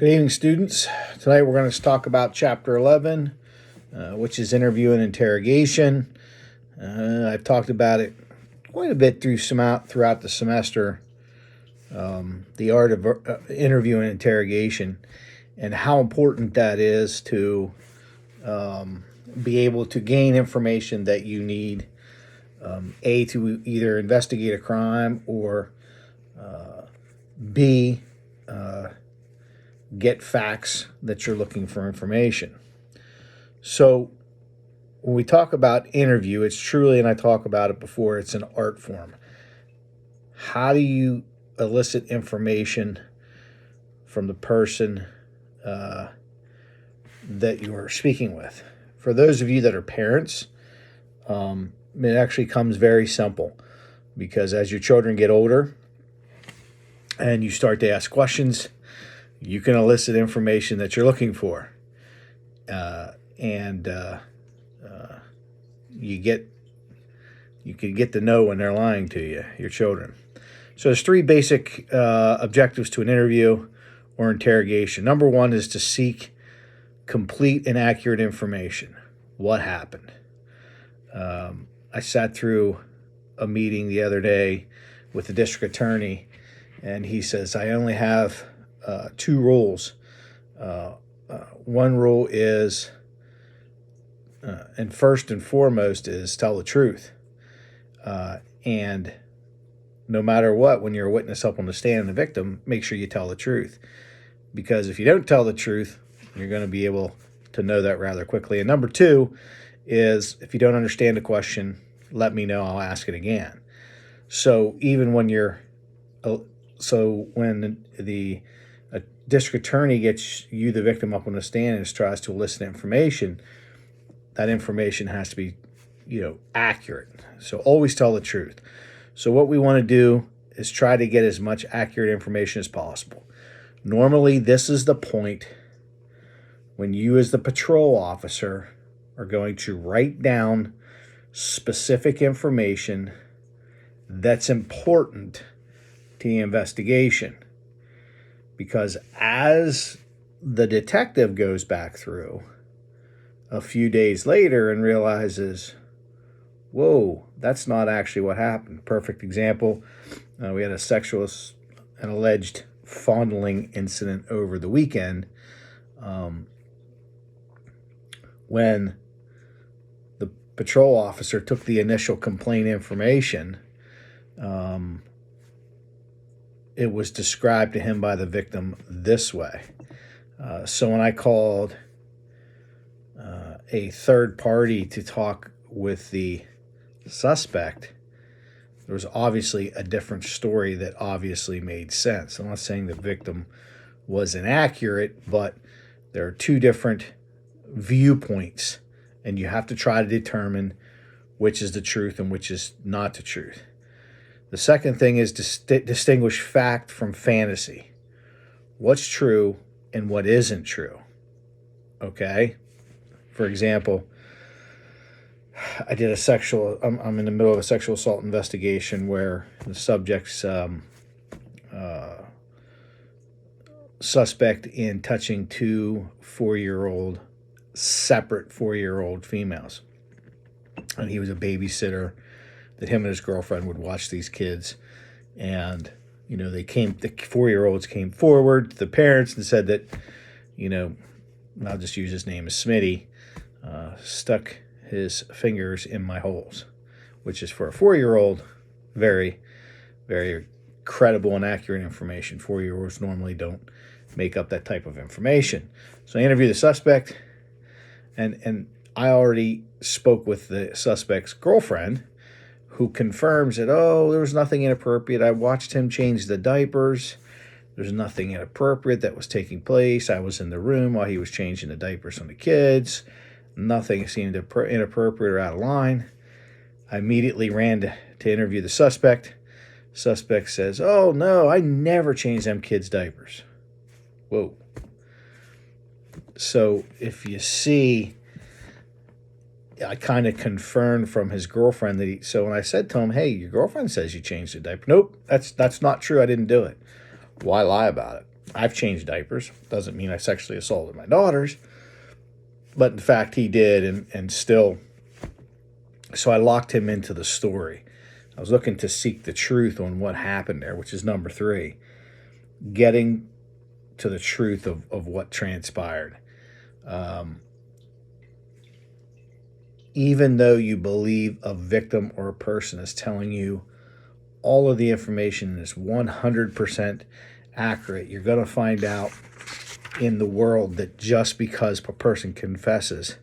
Good evening, students. Tonight we're going to talk about Chapter 11, which is Interview and Interrogation. I've talked about it quite a bit throughout the semester, the art of interview and interrogation, and how important that is to be able to gain information that you need, to either investigate a crime or B, get facts that you're looking for information. So when we talk about interview, it's truly, and I talk about it before, it's an art form. How do you elicit information from the person that you're speaking with? For those of you that are parents, it actually comes very simple, because as your children get older and you start to ask questions, you can elicit information that you're looking for, and you can get to know when they're lying to you, your children. So there's three basic objectives to an interview or interrogation. Number one is to seek complete and accurate information. What happened? I sat through a meeting the other day with the district attorney, and he says, I only have two rules. One rule is, and first and foremost, is tell the truth. And no matter what, when you're a witness up on the stand and the victim, make sure you tell the truth. Because if you don't tell the truth, you're going to be able to know that rather quickly. And number two is, if you don't understand a question, let me know, I'll ask it again. So even when when the district attorney gets you, the victim, up on the stand and tries to elicit information, that information has to be, accurate. So always tell the truth. So what we want to do is try to get as much accurate information as possible. Normally, this is the point when you, as the patrol officer, are going to write down specific information that's important to the investigation. Because as the detective goes back through a few days later and realizes, whoa, that's not actually what happened. Perfect example, we had an alleged fondling incident over the weekend, when the patrol officer took the initial complaint information. It was described to him by the victim this way. So when I called a third party to talk with the suspect, there was obviously a different story that obviously made sense. I'm not saying the victim was inaccurate, but there are two different viewpoints, and you have to try to determine which is the truth and which is not the truth. The second thing is to distinguish fact from fantasy. What's true and what isn't true. Okay? For example, I did I'm in the middle of a sexual assault investigation where the subject's suspect in touching two separate 4-year-old females. And he was a babysitter that him and his girlfriend would watch these kids. And, the 4-year-olds came forward to the parents and said that, I'll just use his name as Smitty, stuck his fingers in my holes, which is, for a 4-year-old, very, very credible and accurate information. 4-year-olds normally don't make up that type of information. So I interviewed the suspect, and I already spoke with the suspect's girlfriend, who confirms that, there was nothing inappropriate. I watched him change the diapers. There's nothing inappropriate that was taking place. I was in the room while he was changing the diapers on the kids. Nothing seemed inappropriate or out of line. I immediately ran to interview the suspect. Suspect says, oh, no, I never changed them kids' diapers. Whoa. So if you see, I kind of confirmed from his girlfriend that so when I said to him, hey, your girlfriend says you changed the diaper. Nope, that's not true. I didn't do it. Why lie about it? I've changed diapers. Doesn't mean I sexually assaulted my daughters, but in fact he did, and still. So I locked him into the story. I was looking to seek the truth on what happened there, which is number 3. Getting to the truth of what transpired. Even though you believe a victim or a person is telling you all of the information is 100% accurate, you're going to find out in the world that just because a person confesses,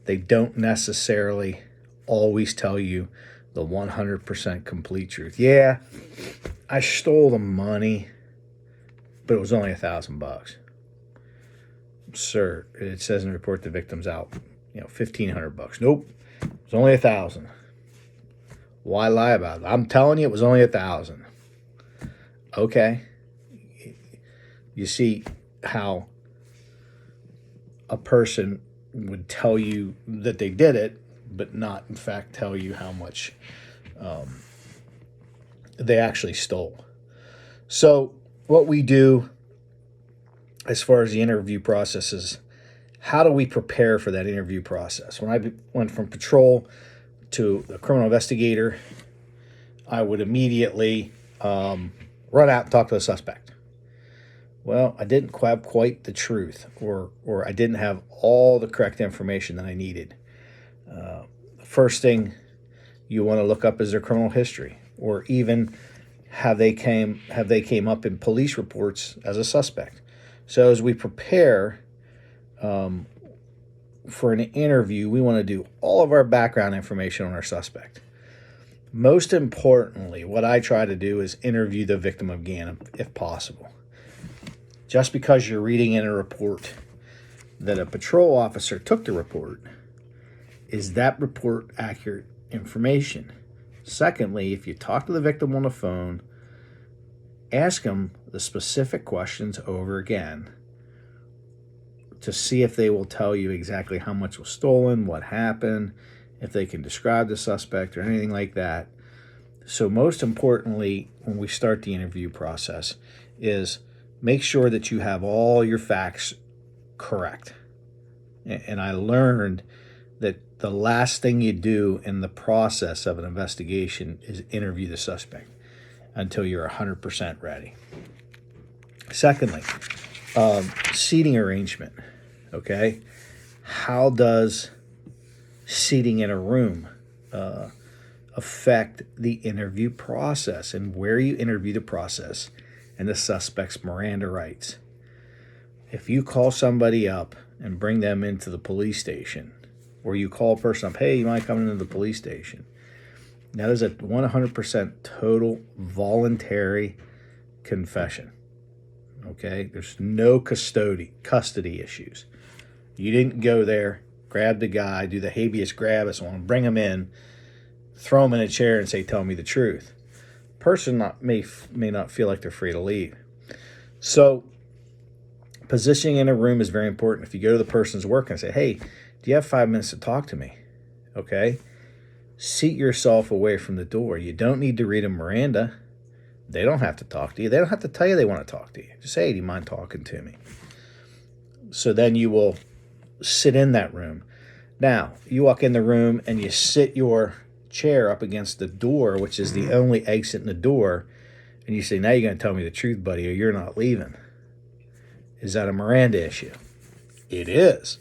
they don't necessarily always tell you the 100% complete truth. Yeah, I stole the money, but it was only $1,000. Sir, it says in the report the victim's out, $1,500. Nope, it was only 1,000. Why lie about it? I'm telling you, it was only 1,000. Okay. You see how a person would tell you that they did it, but not in fact tell you how much they actually stole. So what we do as far as the interview process is, how do we prepare for that interview process? When I went from patrol to a criminal investigator, I would immediately run out and talk to the suspect. Well, I didn't have quite the truth, or I didn't have all the correct information that I needed. The first thing you want to look up is their criminal history, or even have they came up in police reports as a suspect. So as we prepare for an interview, we want to do all of our background information on our suspect. Most importantly, what I try to do is interview the victim again, if possible. Just because you're reading in a report that a patrol officer took the report, is that report accurate information? Secondly, if you talk to the victim on the phone, ask them the specific questions over again to see if they will tell you exactly how much was stolen, what happened, if they can describe the suspect or anything like that. So most importantly, when we start the interview process, is make sure that you have all your facts correct. And I learned that the last thing you do in the process of an investigation is interview the suspect until you're 100% ready. Secondly, seating arrangement. Okay, how does seating in a room affect the interview process, and where you interview the process and the suspect's Miranda rights? If you call somebody up and bring them into the police station, or you call a person up, hey, you mind coming into the police station? That is a 100% total voluntary confession. Okay, there's no custody issues. You didn't go there, grab the guy, do the habeas corpus on him, bring him in, throw him in a chair and say, tell me the truth. Person may not feel like they're free to leave. So positioning in a room is very important. If you go to the person's work and say, hey, do you have 5 minutes to talk to me? Okay, seat yourself away from the door. You don't need to read a Miranda. They don't have to talk to you. They don't have to tell you they want to talk to you. Just say, hey, do you mind talking to me? So then you will sit in that room. Now, you walk in the room and you sit your chair up against the door, which is the only exit in the door, and you say, now you're going to tell me the truth, buddy, or you're not leaving. Is that a Miranda issue? It is.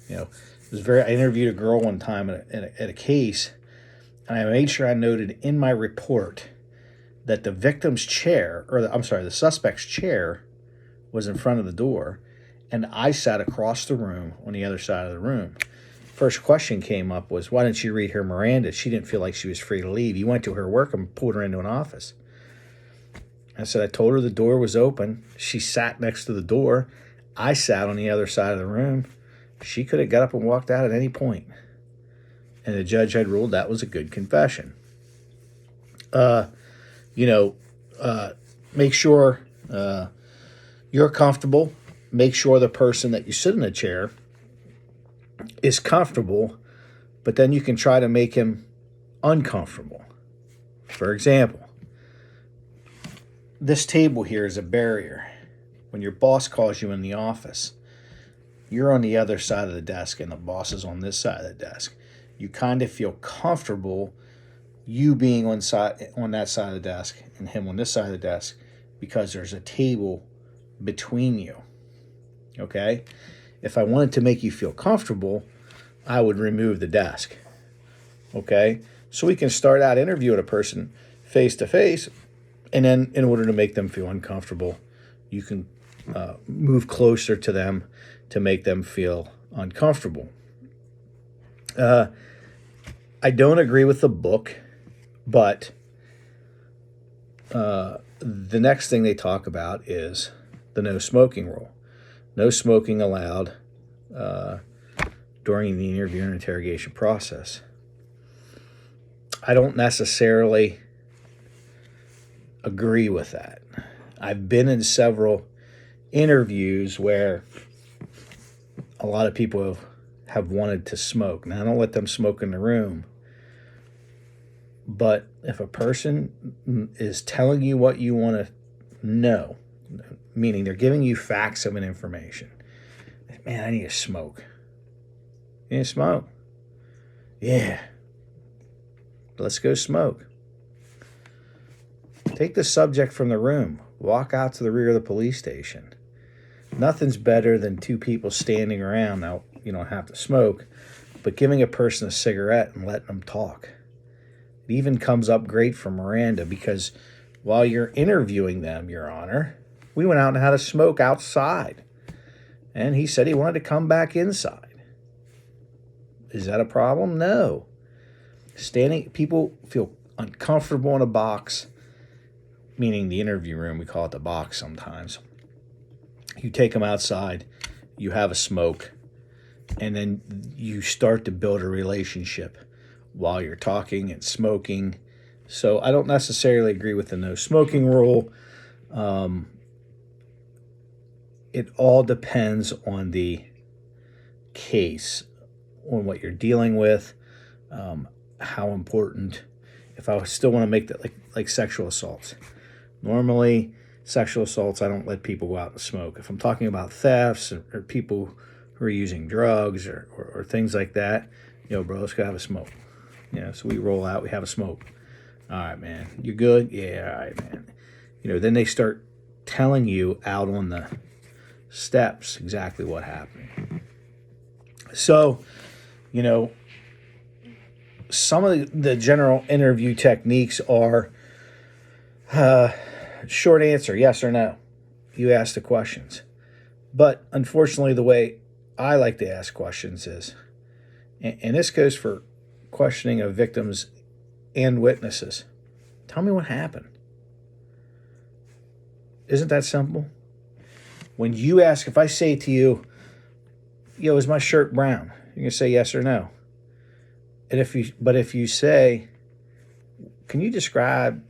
I interviewed a girl one time at a case, and I made sure I noted in my report that the victim's chair, the suspect's chair was in front of the door, and I sat across the room on the other side of the room. First question came up was, why didn't you read her Miranda? She didn't feel like she was free to leave. You went to her work and pulled her into an office. I said, I told her the door was open. She sat next to the door. I sat on the other side of the room. She could have got up and walked out at any point. And the judge had ruled that was a good confession. Make sure you're comfortable. Make sure the person that you sit in the chair is comfortable, but then you can try to make him uncomfortable. For example, this table here is a barrier. when your boss calls you in the office, you're on the other side of the desk and the boss is on this side of the desk. You kind of feel comfortable you being on that side of the desk and him on this side of the desk because there's a table between you. Okay? If I wanted to make you feel comfortable, I would remove the desk. Okay? So we can start out interviewing a person face to face, and then in order to make them feel uncomfortable, you can move closer to them to make them feel uncomfortable. I don't agree with the book, but the next thing they talk about is the no smoking rule. No smoking allowed during the interview and interrogation process. I don't necessarily agree with that. I've been in several interviews where a lot of people have wanted to smoke. Now, I don't let them smoke in the room. But if a person is telling you what you want to know, meaning they're giving you facts of an information, man, I need to smoke. You need to smoke? Yeah. Let's go smoke. Take the subject from the room. Walk out to the rear of the police station. Nothing's better than two people standing around. Now, you don't have to smoke, but giving a person a cigarette and letting them talk. It even comes up great for Miranda because while you're interviewing them, Your Honor, we went out and had a smoke outside. And he said he wanted to come back inside. Is that a problem? No. People feel uncomfortable in a box, meaning the interview room. We call it the box sometimes. You take them outside, you have a smoke, and then you start to build a relationship while you're talking and smoking. So I don't necessarily agree with the no smoking rule. It all depends on the case, on what you're dealing with, how important. If I still want to make that like sexual assaults. Normally, sexual assaults, I don't let people go out and smoke. If I'm talking about thefts or people who are using drugs or things like that, bro, let's go have a smoke. So we roll out, we have a smoke. All right, man, you good? Yeah, all right, man. Then they start telling you out on the steps exactly what happened. So, some of the general interview techniques are short answer, yes or no. You ask the questions. But unfortunately, the way I like to ask questions is, and this goes for questioning of victims and witnesses, tell me what happened. Isn't that simple? When you ask, if I say to you, is my shirt brown? You're going to say yes or no. And if you say, can you describe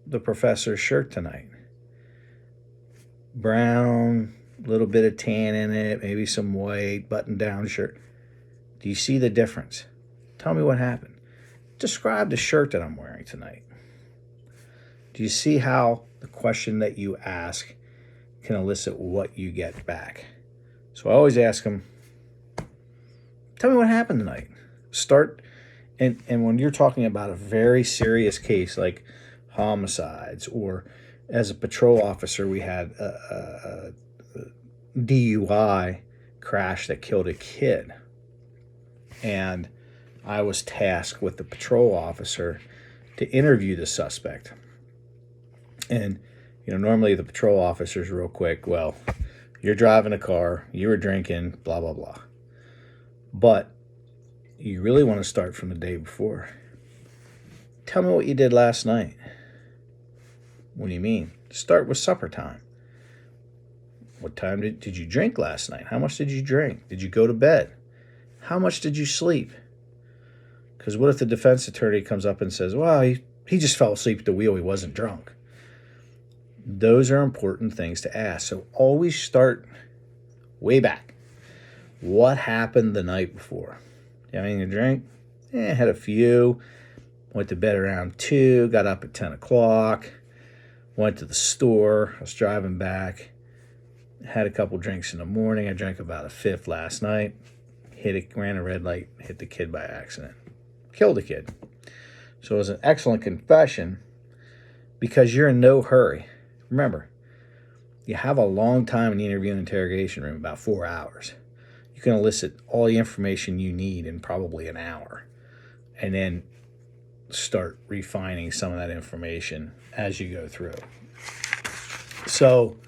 the professor's shirt tonight? Brown, a little bit of tan in it, maybe some white, button-down shirt. Do you see the difference? Tell me what happened. Describe the shirt that I'm wearing tonight. Do you see how the question that you ask can elicit what you get back? So I always ask them, tell me what happened tonight. Start, and when you're talking about a very serious case like homicides, or as a patrol officer, we had a DUI crash that killed a kid. And I was tasked with the patrol officer to interview the suspect. And, normally the patrol officer's real quick. Well, you're driving a car, you were drinking, blah, blah, blah. But you really want to start from the day before. Tell me what you did last night. What do you mean? Start with supper time. What time did you drink last night? How much did you drink? Did you go to bed? How much did you sleep? Because what if the defense attorney comes up and says, well, he just fell asleep at the wheel, he wasn't drunk. Those are important things to ask. So always start way back. What happened the night before? You having a drink? Had a few. Went to bed around 2, got up at 10 o'clock. Went to the store. I was driving back. Had a couple drinks in the morning. I drank about a fifth last night. Ran a red light, hit the kid by accident. Killed the kid. So it was an excellent confession because you're in no hurry. Remember, you have a long time in the interview and interrogation room, about 4 hours. You can elicit all the information you need in probably an hour, and then start refining some of that information as you go through. So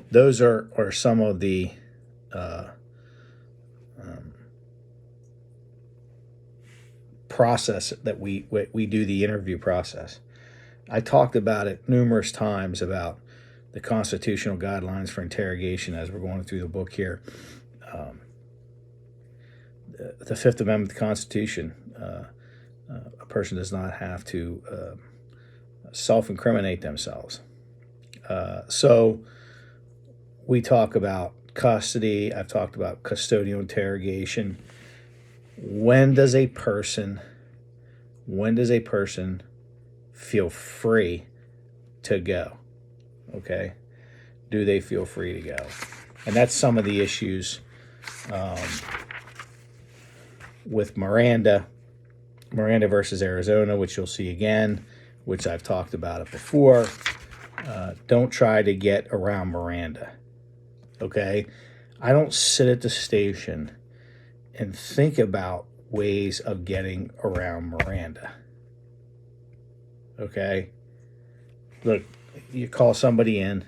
those are some of the process that we do, the interview process. I talked about it numerous times about the constitutional guidelines for interrogation as we're going through the book here. The Fifth Amendment of the Constitution, a person does not have to self-incriminate themselves. So we talk about custody. I've talked about custodial interrogation. When does a person feel free to go? Okay, do they feel free to go? And that's some of the issues with Miranda versus Arizona, which you'll see again, which I've talked about it before. Don't try to get around Miranda. Okay, I don't sit at the station and think about ways of getting around Miranda. Okay? Look, you call somebody in.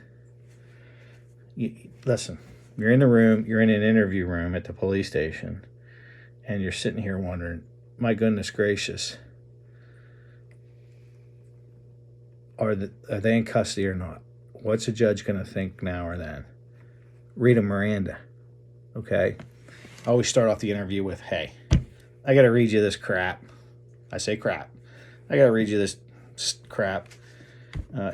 Listen, you're in the room, you're in an interview room at the police station, and you're sitting here wondering, my goodness gracious, are they in custody or not? What's the judge going to think now or then? Read a Miranda. Okay? I always start off the interview with, hey, I got to read you this crap. I say crap. I got to read you this crap.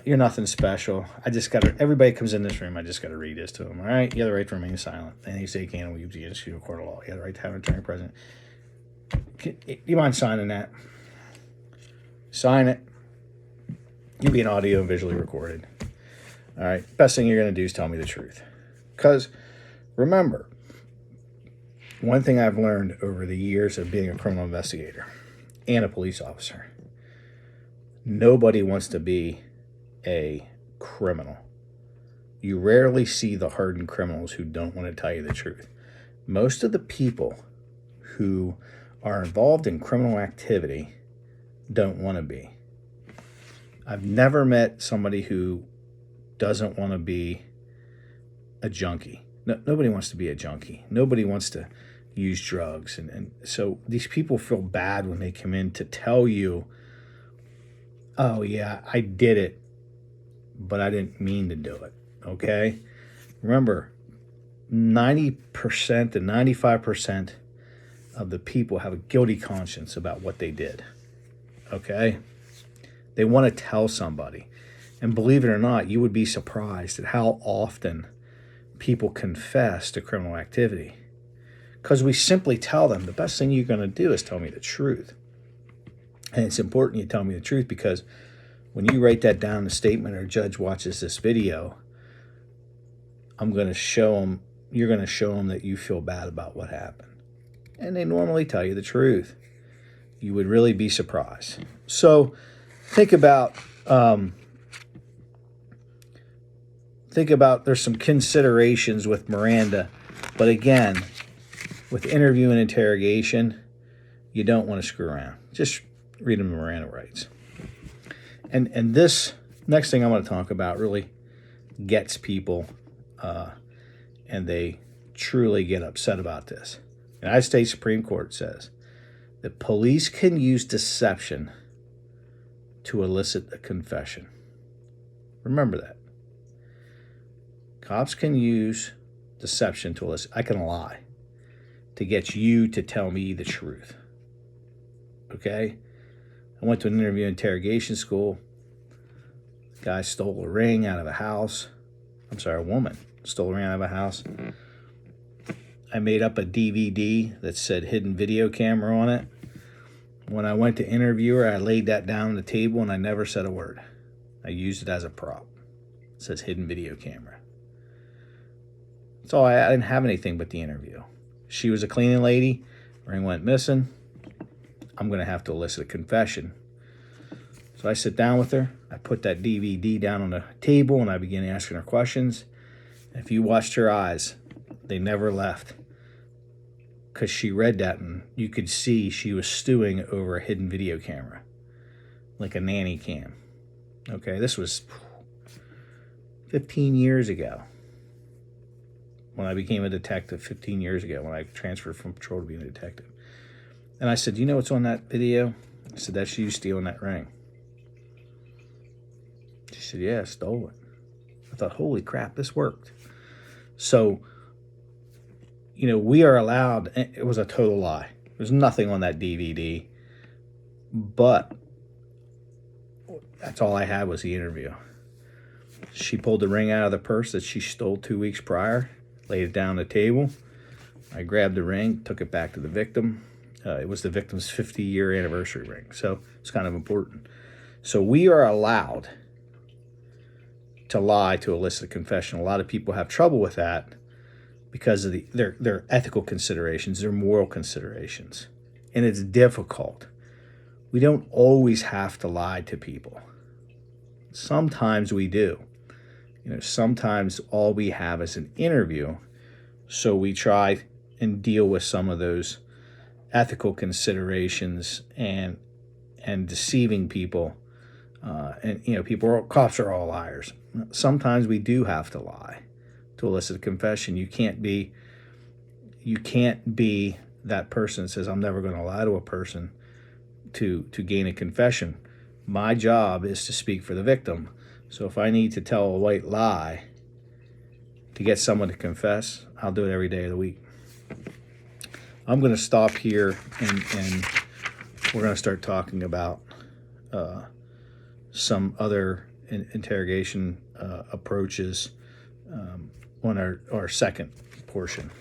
You're nothing special. Everybody comes in this room, I just got to read this to them, all right? You have the right to remain silent. Anything you say you can, we execute a court of law. You have the right to have an attorney present. You mind signing that? Sign it. You'll be audio and visually recorded. All right? Best thing you're going to do is tell me the truth. Because remember, one thing I've learned over the years of being a criminal investigator and a police officer, nobody wants to be a criminal. You rarely see the hardened criminals who don't want to tell you the truth. Most of the people who are involved in criminal activity don't want to be. I've never met somebody who doesn't want to be a junkie. No, nobody wants to be a junkie. Nobody wants to use drugs. And so these people feel bad when they come in to tell you, oh, yeah, I did it, but I didn't mean to do it, okay? Remember, 90% to 95% of the people have a guilty conscience about what they did, okay? They want to tell somebody. And believe it or not, you would be surprised at how often people confess to criminal activity. Because we simply tell them, the best thing you're going to do is tell me the truth. And it's important you tell me the truth because when you write that down in a statement or a judge watches this video, you're going to show them that you feel bad about what happened. And they normally tell you the truth. You would really be surprised. So think about there's some considerations with Miranda, but again, with interview and interrogation, you don't want to screw around. Just read them Miranda rights. And this next thing I'm going to talk about really gets people, and they truly get upset about this. The United States Supreme Court says that police can use deception to elicit a confession. Remember that. Cops can use deception to elicit. I can lie to get you to tell me the truth. Okay? I went to an interview interrogation school. Guy stole a ring out of a house. A woman stole a ring out of a house. I made up a DVD that said hidden video camera on it. When I went to interview her, I laid that down on the table and I never said a word. I used it as a prop. It says hidden video camera. That's all. I didn't have anything but the interview. She was a cleaning lady. Ring went missing. I'm going to have to elicit a confession. So I sit down with her. I put that DVD down on the table and I begin asking her questions. And if you watched her eyes, they never left, because she read that and you could see she was stewing over a hidden video camera, like a nanny cam. Okay, this was 15 years ago when I became a detective, 15 years ago when I transferred from patrol to being a detective. And I said, you know what's on that video? I said, that's you stealing that ring. She said, yeah, I stole it. I thought, holy crap, this worked. So, we are allowed, it was a total lie. There's nothing on that DVD, but that's all I had was the interview. She pulled the ring out of the purse that she stole 2 weeks prior, laid it down on the table. I grabbed the ring, took it back to the victim. It was the victim's 50-year anniversary ring, so it's kind of important. So we are allowed to lie to elicit a confession. A lot of people have trouble with that because of their ethical considerations, their moral considerations, and it's difficult. We don't always have to lie to people. Sometimes we do. Sometimes all we have is an interview, so we try and deal with some of those ethical considerations and deceiving people. Cops are all liars. Sometimes we do have to lie to elicit a confession. You can't be that person that says, I'm never going to lie to a person to gain a confession. My job is to speak for the victim. So if I need to tell a white lie to get someone to confess, I'll do it every day of the week. I'm going to stop here and we're going to start talking about some other interrogation approaches on our second portion.